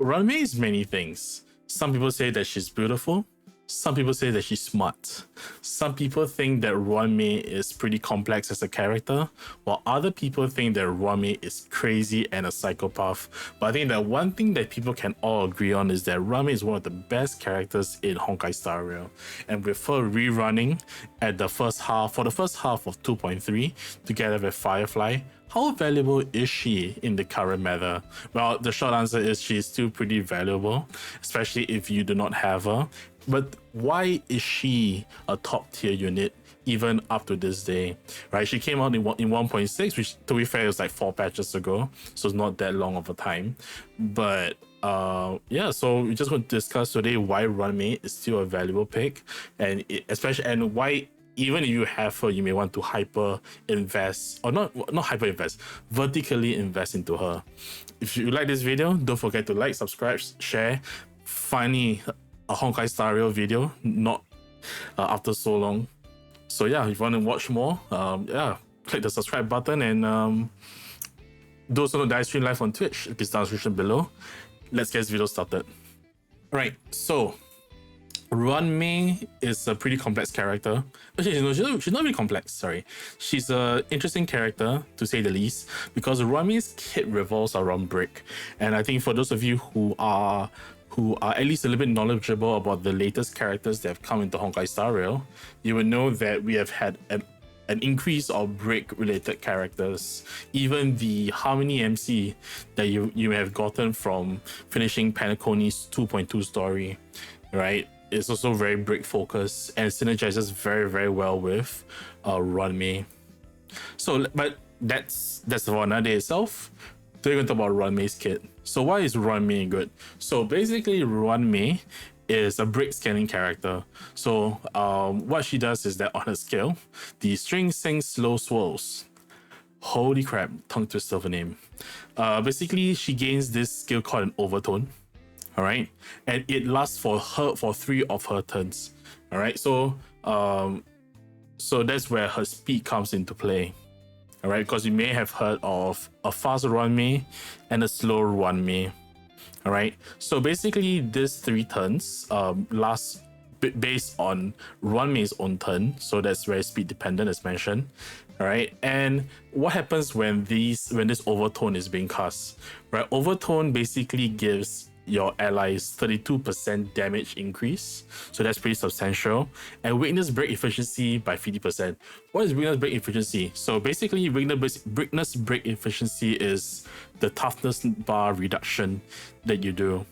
Ruan Mei is many things. Some people say that she's beautiful. Some people say that she's smart. Some people think that Ruan Mei is pretty complex as a character, while other people think that Ruan Mei is crazy and a psychopath. But I think that one thing that people can all agree on is that Ruan Mei is one of the best characters in Honkai Star Rail. And with her rerunning at the first half, for the first half of 2.3, together with Firefly, how valuable is she in the current meta? Well, the short answer is she's still pretty valuable, especially if you do not have her. But why is she a top tier unit even up to this day, right? She came out in 1.6, which to be fair is like 4 patches ago, so it's not that long of a time. But yeah, so we're just going to discuss today why Ruan Mei is still a valuable pick, and especially and why even if you have her, you may want to hyper invest, or not hyper invest, vertically invest into her. If you like this video, don't forget to like, subscribe, share. Finally, a Honkai Star Rail video, not after so long. So yeah, if you want to watch more, yeah, click the subscribe button, and those who know that I stream live on Twitch, it's down in the description below. Let's get this video started. Right, so Ruan Mei is a pretty complex character. Actually, no, she's not really complex, sorry. She's an interesting character, to say the least, because Ruan Mei's kit revolves around Brick. And I think for those of you who are at least a little bit knowledgeable about the latest characters that have come into Honkai Star Rail, you will know that we have had an increase of Brick-related characters. Even the Harmony MC that you have gotten from finishing Panaconi's 2.2 story, right? It's also very Brick focused and synergizes very, very well with Ruan Mei. So, but that's for another day itself. Today we're going to talk about Ruan Mei's kit. So why is Ruan Mei good? So basically, Ruan Mei is a Brick scaling character. So what she does is that on her skill, the string sings slow swirls. Holy crap, tongue twister of a name. Basically, she gains this skill called an overtone. All right, and it lasts for 3 of her turns. All right, so so that's where her speed comes into play. All right, because you may have heard of a fast Ruan Mei and a slow Ruan Mei. All right, so basically these 3 turns last based on Ruan Mei's own turn, so that's very speed dependent as mentioned. All right, and what happens when this overtone is being cast? Right, overtone basically gives your allies 32% damage increase, so that's pretty substantial, and weakness break efficiency by 50%. What is weakness break efficiency? So basically, weakness break efficiency is the toughness bar reduction that you do.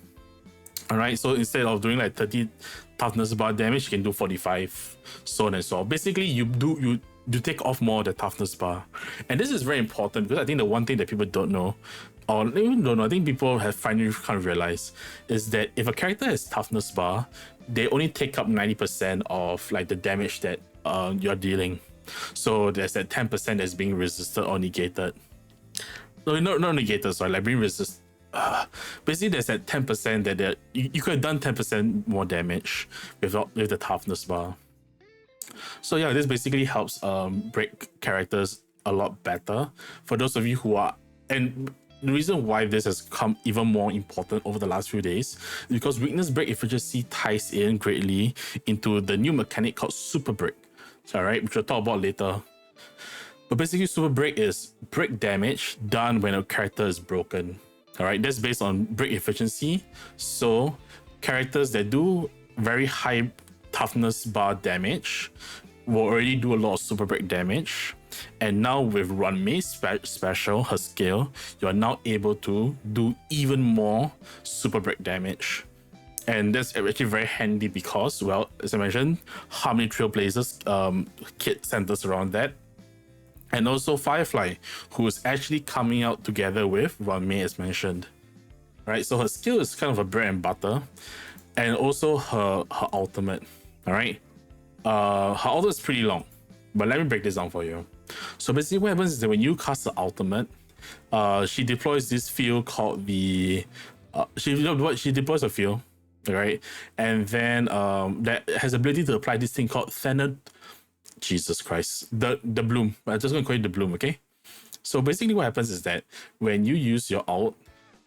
All right, so instead of doing like 30 toughness bar damage, you can do 45, so on and so on. Basically, you take off more of the toughness bar, and this is very important because I think the one thing that people don't know, or even don't know, I think people have finally kind of realized, is that if a character has toughness bar, they only take up 90% of like the damage that you're dealing. So there's that 10% that's being resisted or negated. No, not negated, sorry, like being resisted. Basically, there's that 10% that you could have done 10% more damage with the toughness bar. So yeah, this basically helps break characters a lot better. For those of you who are, and the reason why this has come even more important over the last few days is because weakness break efficiency ties in greatly into the new mechanic called Super Break. All right, which we'll talk about later. But basically, Super Break is break damage done when a character is broken. All right, that's based on break efficiency. So characters that do very high toughness bar damage will already do a lot of super break damage, and now with Ruan Mei's special, her skill, you are now able to do even more super break damage. And that's actually very handy because, well, as I mentioned, Harmony Trailblazers kit centers around that, and also Firefly, who is actually coming out together with Ruan Mei as mentioned. Right, so her skill is kind of a bread and butter, and also her ultimate. All right, her ultimate is pretty long, but let me break this down for you. So basically, what happens is that when you cast the ultimate, she deploys this field called the she deploys a field, right, and then that has the ability to apply this thing called Jesus Christ, the bloom. I'm just gonna call it the bloom, okay? So basically, what happens is that when you use your ult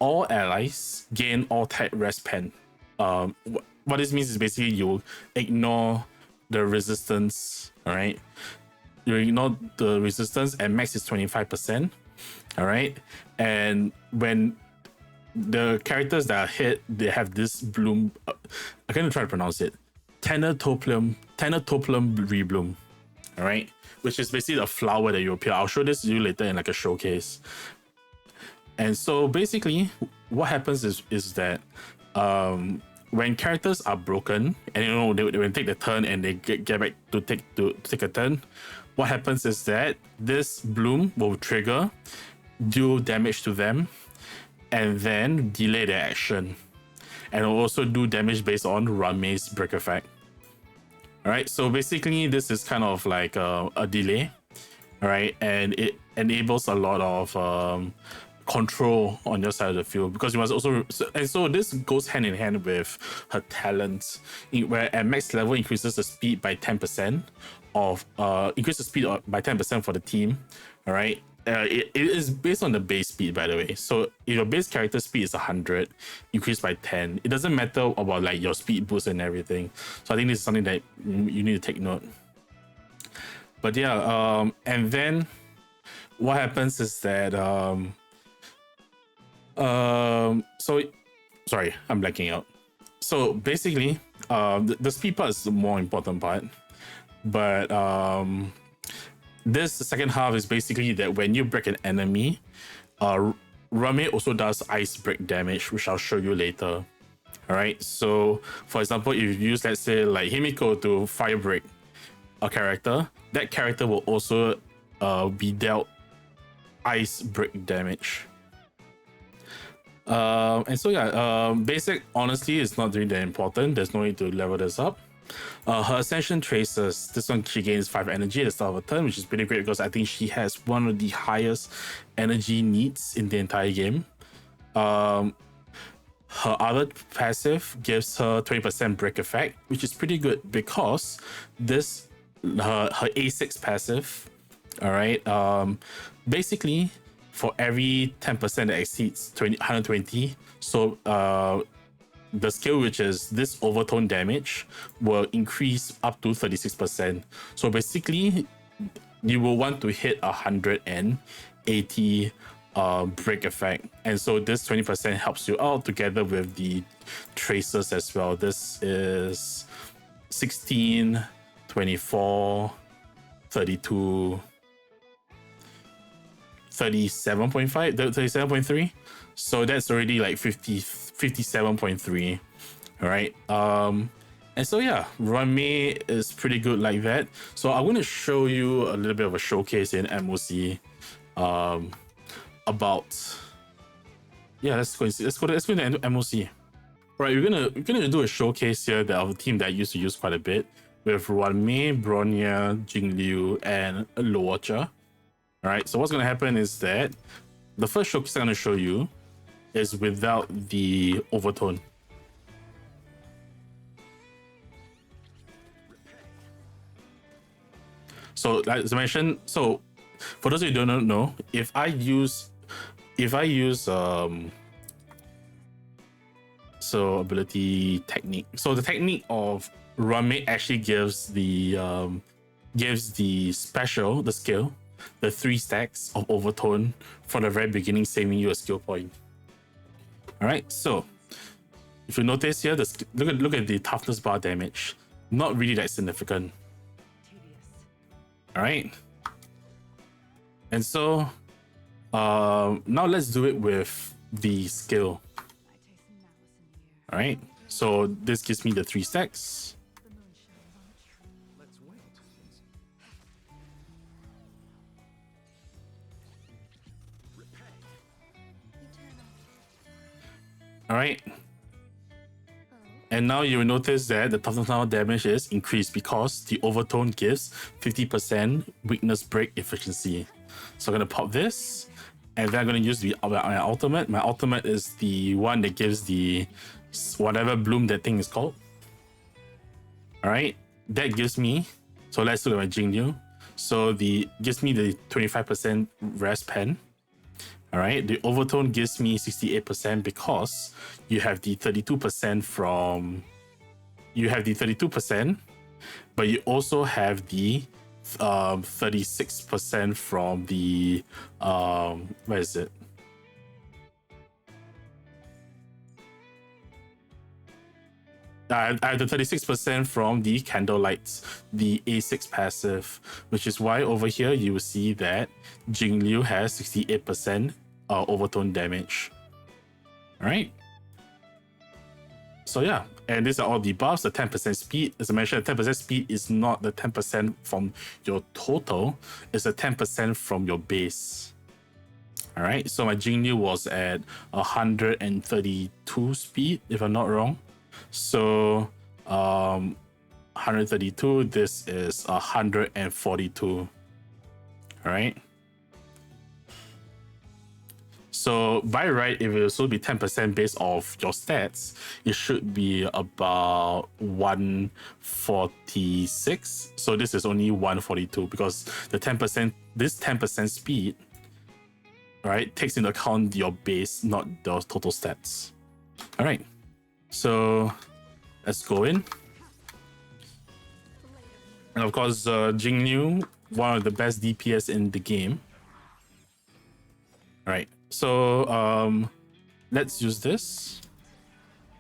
all allies gain all type rest pen. What this means is basically you ignore the resistance, all right? You ignore the resistance, and max is 25%, all right? And when the characters that are hit, they have this bloom. I can't try to pronounce it. Thanatoplum rebloom, all right? Which is basically the flower that you appear. I'll show this to you later in like a showcase. And so basically, what happens is that when characters are broken, and you know they take the turn and they get back to take a turn, what happens is that this bloom will trigger, do damage to them, and then delay their action, and will also do damage based on Ruan Mei's break effect. All right, so basically this is kind of like a delay, all right, and it enables a lot of control on your side of the field, because you must also, and so this goes hand in hand with her talent, where at max level increases the speed by 10% of increase the speed by 10% for the team. All right, it is based on the base speed, by the way. So if your base character speed is 100, increased by 10, it doesn't matter about like your speed boost and everything. So I think this is something that you need to take note. But yeah, and then what happens is that so sorry, I'm blacking out. So basically, the speed part is the more important part, but this second half is basically that when you break an enemy, Ruan Mei also does ice break damage, which I'll show you later. All right, so for example, if you use, let's say, like Himiko to fire break a character, that character will also be dealt ice break damage. And so yeah, basic honestly is not really that important. There's no need to level this up. Her Ascension Traces, this one she gains 5 energy at the start of a turn, which is pretty great because I think she has one of the highest energy needs in the entire game. Her other passive gives her 20% break effect, which is pretty good because this her A6 passive, all right, basically for every 10% that exceeds 120, so the skill, which is this overtone damage, will increase up to 36%. So basically, you will want to hit 180 break effect, and so this 20% helps you out together with the traces as well. This is 16, 24, 32, 37.5, 37.3. So that's already like 57.3. All right. And so yeah, Ruan Mei is pretty good like that. So I'm going to show you a little bit of a showcase in MOC about, yeah, let's go into MOC. Right, we're gonna do a showcase here that of a team that I used to use quite a bit with Ruan Mei, Bronya, Jingliu, and Luocha. All right, so what's gonna happen is that the first showcase I'm gonna show you is without the overtone. So as I mentioned, so for those of you who don't know, if I use so ability technique. So the technique of Ruan Mei actually gives the skill, the 3 stacks of overtone from the very beginning, saving you a skill point. All right, so if you notice here, look at the toughness bar damage, not really that significant. All right, and so now let's do it with the skill. All right, so this gives me the 3 stacks. All right, and now you will notice that the toughness damage is increased because the overtone gives 50% weakness break efficiency. So I'm gonna pop this, and then I'm gonna use my ultimate. My ultimate is the one that gives the whatever bloom that thing is called. All right, that gives me, so let's look at my Jingliu. So gives me the 25% rest pen. All right, the overtone gives me 68% because you have the 32% from, but you also have the 36% from the where is it? I have the 36% from the Candlelights, the A6 passive, which is why over here you will see that Jingliu has 68% overtone damage. All right. So yeah, and these are all the buffs. The 10% speed, as I mentioned, the 10% speed is not the 10% from your total, it's the 10% from your base. All right, so my Jingliu was at 132 speed, if I'm not wrong. So 132, this is 142. All right. So by right, if it will still be 10% based off your stats, it should be about 146. So this is only 142 because the 10%, this 10% speed, right, takes into account your base, not the total stats. All right. So let's go in. And of course, Jingliu, one of the best DPS in the game. All right. So let's use this.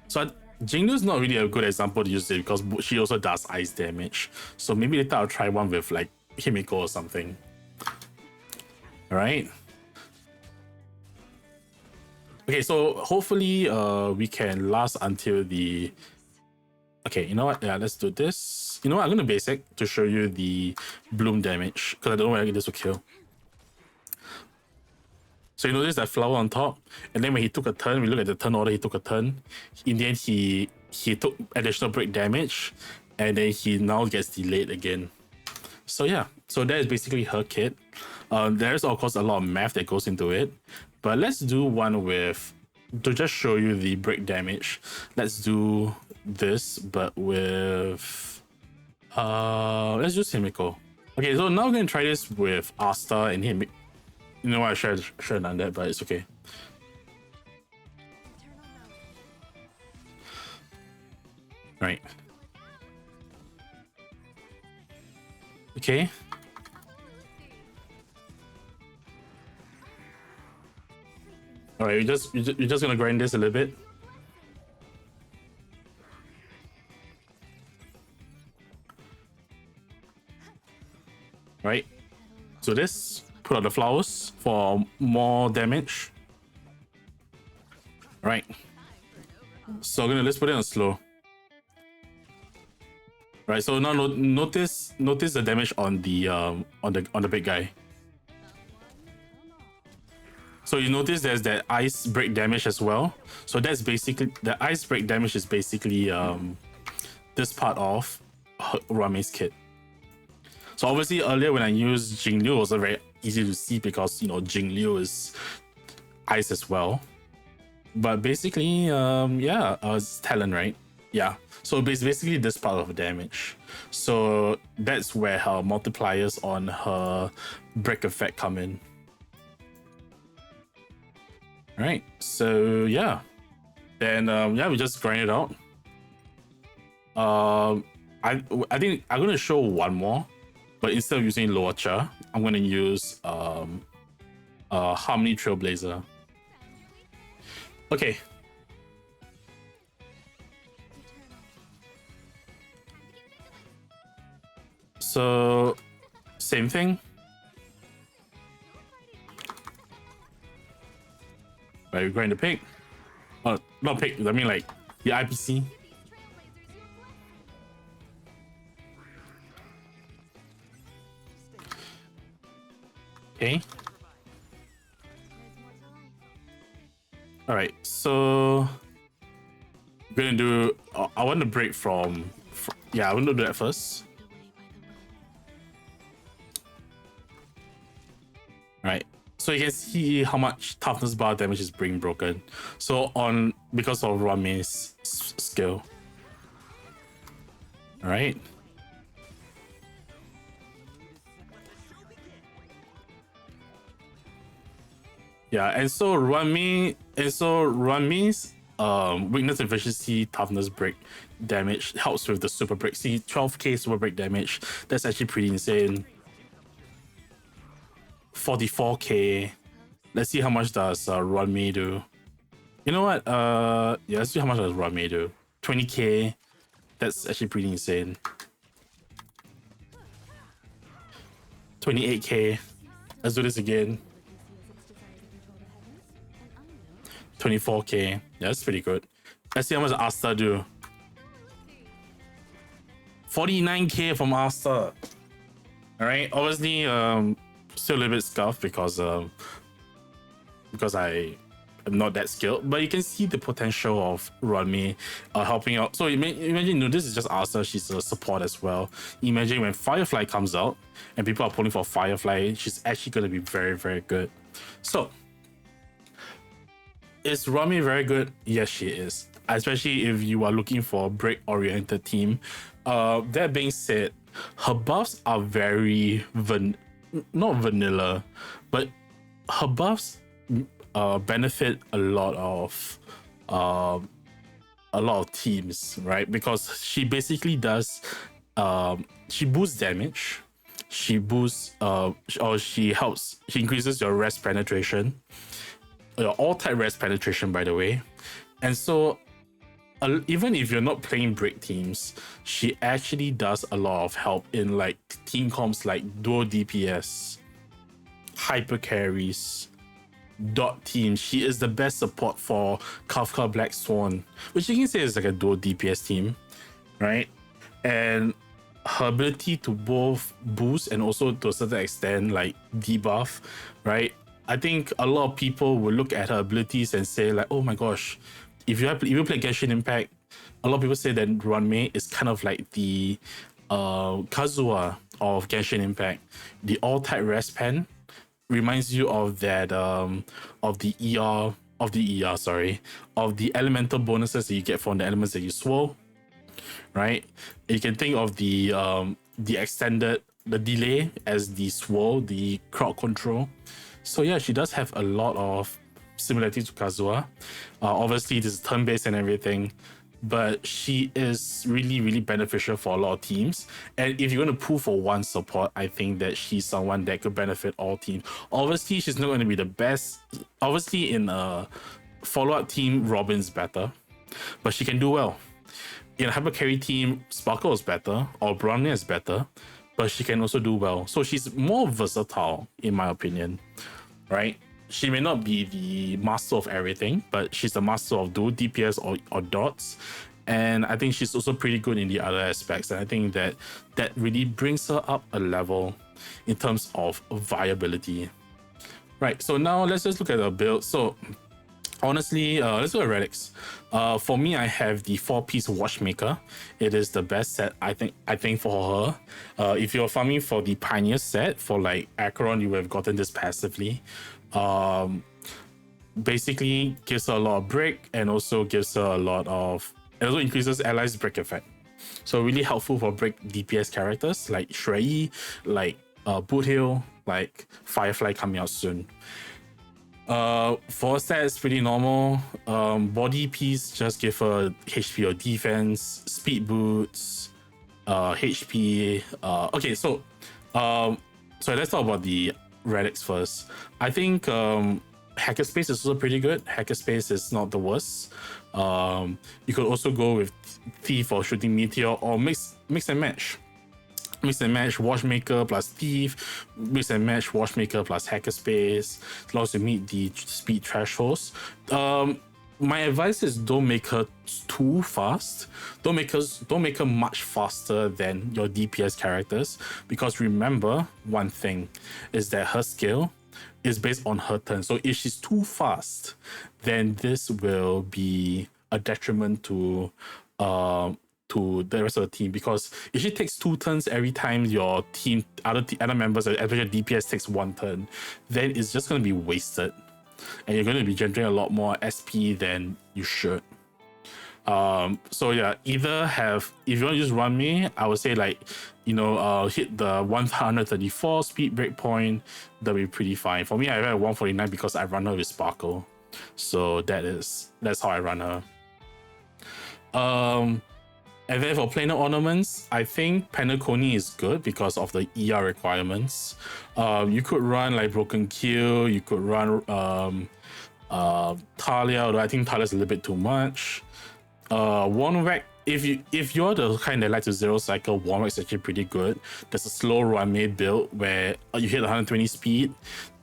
So Jingliu is not really a good example to use it because she also does ice damage. So maybe later I'll try one with like Himiko or something. All right. Okay, so hopefully we can last until the... Okay, you know what? Yeah, let's do this. You know what? I'm gonna basic to show you the bloom damage because I don't know whether this will kill. So you notice that flower on top, and then when he took a turn, we look at the turn order, he took a turn. In the end, he took additional break damage, and then he now gets delayed again. So yeah, so that is basically her kit. There's of course a lot of math that goes into it, but let's do one with, to just show you the break damage. Let's do this, but with let's use Himiko. Okay, so now we're gonna try this with Asta and Himiko. You know what? I should have done that, but it's okay. Right. Okay. All right, you're just gonna grind this a little bit. Right. So this, put out the flowers for more damage. Right. So let's put it on slow. Right. So now notice the damage on the big guy. So you notice there's that ice break damage as well. So that's basically, the ice break damage is basically this part of Ruan Mei's kit. So obviously earlier when I used Jingliu, it was very easy to see because, you know, Jingliu is ice as well. But basically, yeah, it's talent, right? Yeah. So basically this part of damage. So that's where her multipliers on her break effect come in. All right. So yeah. Then yeah, we just grind it out. I think I'm gonna show one more. But instead of using Luocha, I'm going to use Harmony Trailblazer. Okay. So, same thing. Right, we're going to pick. Oh, not pick, I mean like the IPC. Okay. All right, so we're gonna do. I want to break from. Yeah, I want to do that first. All right, so you can see how much toughness bar damage is being broken. So on because of Ruan Mei's skill. All right. Yeah, and so Ruan Mei's weakness, efficiency, toughness, break damage helps with the super break. See, 12k super break damage. That's actually pretty insane. 44k. Let's see how much does Ruan Mei do. You know what? Yeah, let's see how much does Ruan Mei do. 20k. That's actually pretty insane. 28k. Let's do this again. 24k. Yeah, that's pretty good. Let's see how much Asta do. 49k from Asta. Alright, obviously still a little bit scuffed because I am not that skilled, but you can see the potential of Ruan Mei helping out. So imagine, this is just Asta, she's a support as well. Imagine when Firefly comes out and people are pulling for Firefly, she's actually going to be very, very good. So, is Ruan Mei very good? Yes, she is. Especially if you are looking for a break-oriented team. That being said, her buffs are very not vanilla, but her buffs benefit a lot of teams, right? Because she basically does she boosts damage, she boosts she increases your rest penetration, your all type rest penetration, by the way. And so even if you're not playing break teams, she actually does a lot of help in like team comps like duo DPS, hyper carries, dot team. She is the best support for Kafka Black Swan, which you can say is like a duo DPS team, right? And her ability to both boost and also to a certain extent like debuff, right? I think a lot of people will look at her abilities and say like, oh my gosh, if you play Genshin Impact, a lot of people say that Ruan Mei is kind of like the Kazuha of Genshin Impact. The all type rest pen reminds you of that of the elemental bonuses that you get from the elements that you swore, right? You can think of the delay as the swirl, the crowd control. So yeah, she does have a lot of similarity to Kazuha. Obviously, this is turn-based and everything, but she is really, really beneficial for a lot of teams. And if you're going to pull for one support, I think that she's someone that could benefit all teams. Obviously, she's not going to be the best. Obviously, in a follow-up team, Robin's better, but she can do well. In a hyper carry team, Sparkle is better, or Brownie is better, but she can also do well. So she's more versatile, in my opinion, right? She may not be the master of everything, but she's the master of dual DPS or dots. And I think she's also pretty good in the other aspects. And I think that really brings her up a level in terms of viability. Right, so now let's just look at her build. So honestly, let's look at relics. For me, I have the 4-piece watchmaker. It is the best set I think for her. If you're farming for the pioneer set for like Acheron, you would have gotten this passively. Basically gives her a lot of break and also gives her a lot of, it also increases allies break effect. So really helpful for break DPS characters like Shrei, like Boothill, like Firefly coming out soon. For stats, pretty normal. Body piece, just give her HP or defense, speed boots, HP. Okay, so let's talk about the relics first. I think Hackerspace is also pretty good. Hackerspace is not the worst. You could also go with Thief or Shooting Meteor, or mix and match. Mix and match Watchmaker plus Thief, mix and match Watchmaker plus Hackerspace, as long as you meet the speed thresholds. My advice is don't make her too fast. Don't make her much faster than your DPS characters, because remember one thing is that her skill is based on her turn. So if she's too fast, then this will be a detriment to the rest of the team, because if she takes 2 turns every time your team other members, especially DPS, takes 1 turn, then it's just going to be wasted and you're going to be generating a lot more SP than you should. So yeah, either have, if you want to use Ruan Mei, I would say like, hit the 134 speed breakpoint, that'll be pretty fine. For me, I have 149 because I run her with Sparkle. So that's how I run her. And then for planar ornaments, I think Penacony is good because of the ER requirements. You could run like Broken Kill, you could run Talia, although I think Talia is a little bit too much. Warnock, if you're the kind that like to zero cycle, Warnock is actually pretty good. There's a slow Ruan Mei build where you hit 120 speed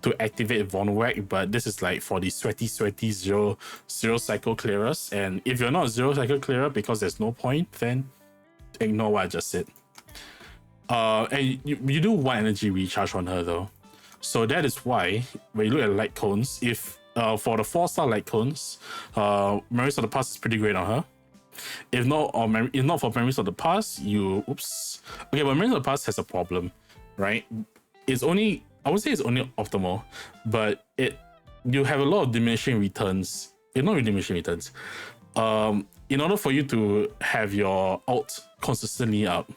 to activate Warnock, but this is like for the sweaty zero cycle clearers. And if you're not a zero cycle clearer because there's no point, then ignore what I just said. And you do one energy recharge on her though. So that is why when you look at light cones, if for the 4-star light cones, Memories of the Past is pretty great on her. If not for Memories of the Past, okay, but Memories of the Past has a problem, right? I would say it's only optimal, but you have a lot of diminishing returns. It's not really diminishing returns. In order for you to have your ult consistently up,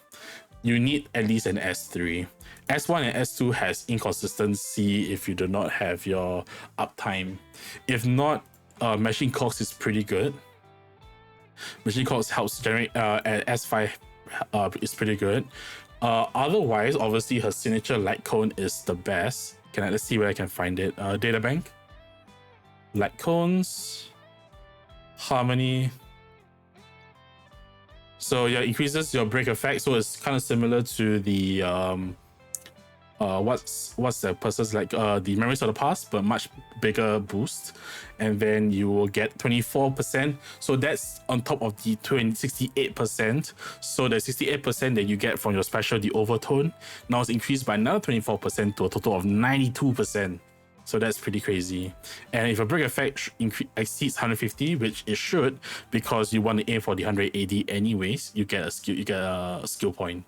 you need at least an S3. S1 and S2 has inconsistency if you do not have your uptime. If not, Machine Cogs is pretty good. Machine Cogs helps generate, at S5 is pretty good. Otherwise, obviously her signature light cone is the best. Let's see where I can find it. Databank, light cones, Harmony. So yeah, increases your break effect. So it's kind of similar to the what's the person's like the Memories of the Past, but much bigger boost. And then you will get 24%. So that's on top of the 68%. So the 68% that you get from your special, the Overtone, now it's increased by another 24% to a total of 92%. So that's pretty crazy. And if a break effect exceeds 150, which it should, because you want to aim for the 180 anyways, you get a skill point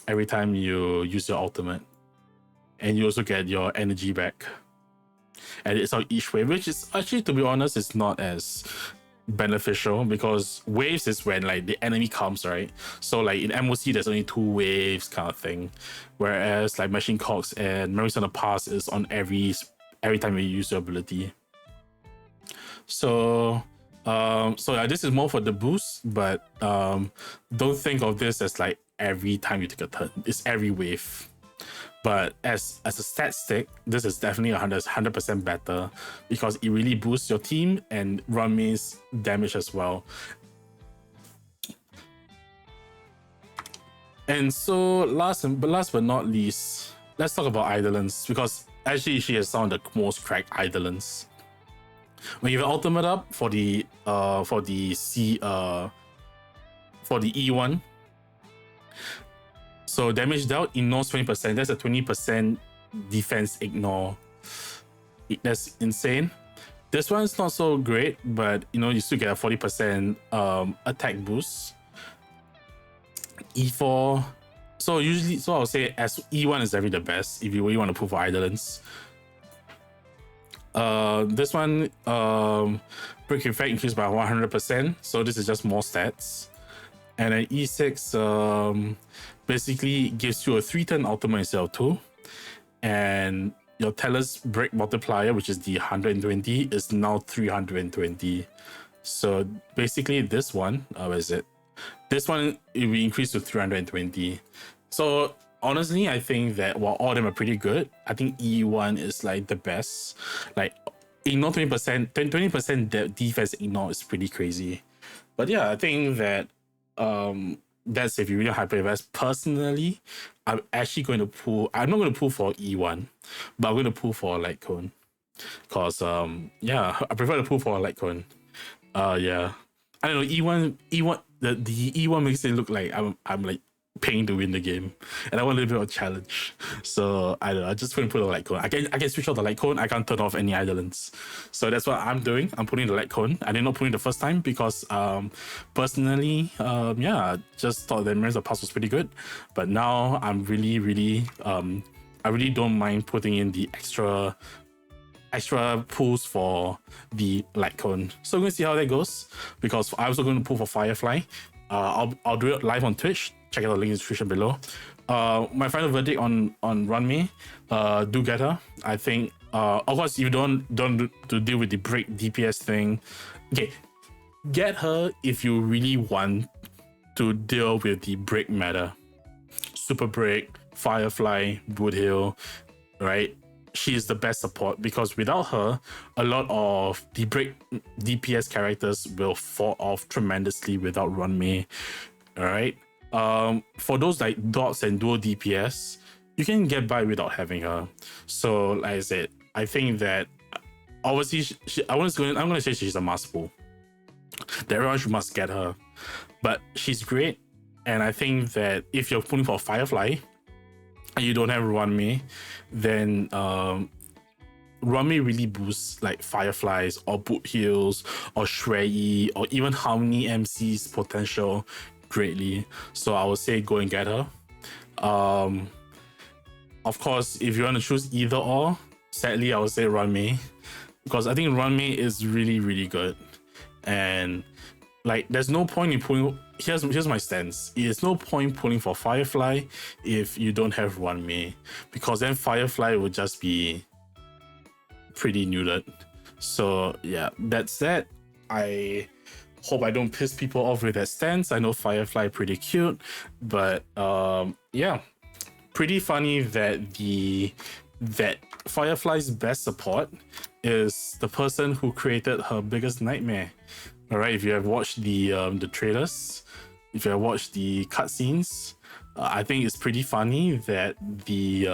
every time you use your ultimate. And you also get your energy back. And it's on each wave, which is actually, to be honest, it's not as beneficial because waves is when like the enemy comes, right? So like in MOC there's only 2 waves kind of thing, whereas like Machine Cogs and Memories of the Past is on every time you use your ability. So yeah, this is more for the boost, but don't think of this as like every time you take a turn. It's every wave. But as a stat stick, this is definitely 100% better because it really boosts your team and Ruan Mei's damage as well. And so last but not least, let's talk about Eidolons, because actually she has some of the most cracked Eidolons. When you have ultimate up for the E1, so damage dealt ignores 20%. That's a 20% defense ignore. That's insane. This one's not so great, but you still get a 40% attack boost. E4. So I would say as E1 is definitely the best if you really want to pull for Eidolons. This one, break effect increased by 100%. So this is just more stats. And then E6 basically gives you a 3-turn ultimate instead of 2. And your Teller's break multiplier, which is the 120, is now 320. So basically this one, where is it? This one, it will increase to 320. So honestly, I think that while all of them are pretty good, I think E1 is like the best. Like ignore 20% defense ignore is pretty crazy. But yeah, I think that that's if you really hyper invest. Personally, I'm actually going to pull. I'm not going to pull for E1, but I'm going to pull for Light Cone, cause yeah, I prefer to pull for Light Cone. Yeah, I don't know, E1 the E1 makes it look like I'm like paying to win the game, and I want a little bit of a challenge. So I don't know, I just going to put a Light Cone. I can switch off the Light Cone. I can't turn off any Eidolons. So that's what I'm doing. I'm putting the Light Cone. I did not put it the first time because personally, yeah, just thought that Memories of the Past was pretty good. But now I'm really I really don't mind putting in the extra extra pulls for the light cone. So we're gonna see how that goes, because I'm also going to pull for Firefly. I'll do it live on Twitch. Check out the link in the description below. My final verdict on Ruan Mei, do get her. I think of course you don't to deal with the break DPS thing. Okay, get her if you really want to deal with the break matter. Super break, Firefly, Woodhill, right? She is the best support, because without her, a lot of the break DPS characters will fall off tremendously without Ruan Mei. All right. For those like dots and dual DPS, you can get by without having her. So like I said, I think that obviously I'm gonna say she's a must pull. That everyone must get her, but she's great. And I think that if you're pulling for Firefly and you don't have Ruan Mei, then Ruan Mei really boosts like Fireflies or Boot Heals or Shrey or even Harmony MC's potential greatly. So I would say go and get her. Of course, if you want to choose either or, sadly I would say Ruan Mei, because I think Ruan Mei is really, really good. And like there's no point in pulling, here's my stance. There's no point pulling for Firefly if you don't have Ruan Mei, because then Firefly would just be pretty neutered. So yeah, that's that. I hope I don't piss people off with that stance. I know Firefly pretty cute, but yeah, pretty funny that Firefly's best support is the person who created her biggest nightmare. All right, if you have watched the trailers, if you have watched the cutscenes, I think it's pretty funny that the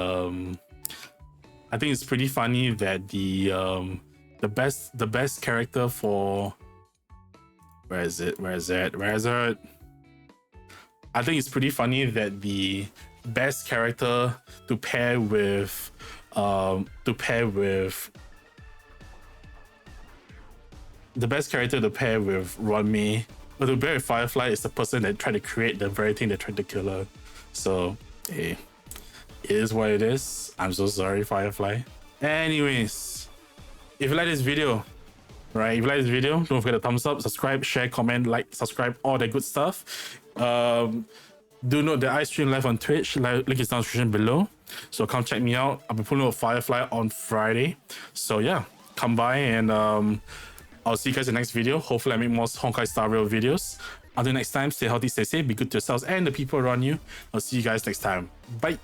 best character for where is it? I think it's pretty funny that the best character to pair with Ruan Mei, or to pair with Firefly, is the person that tried to create the very thing that tried to kill her. So hey, it is what it is. I'm so sorry, Firefly. Anyways, if you like this video, right? If you like this video, don't forget to thumbs up, subscribe, share, comment, like, subscribe, all that good stuff. Do note that I stream live on Twitch. Link is down in the description below. So come check me out. I'll be pulling with Firefly on Friday. So yeah, come by and I'll see you guys in the next video. Hopefully I make more Honkai Star Rail videos. Until next time, stay healthy, stay safe, be good to yourselves and the people around you. I'll see you guys next time. Bye.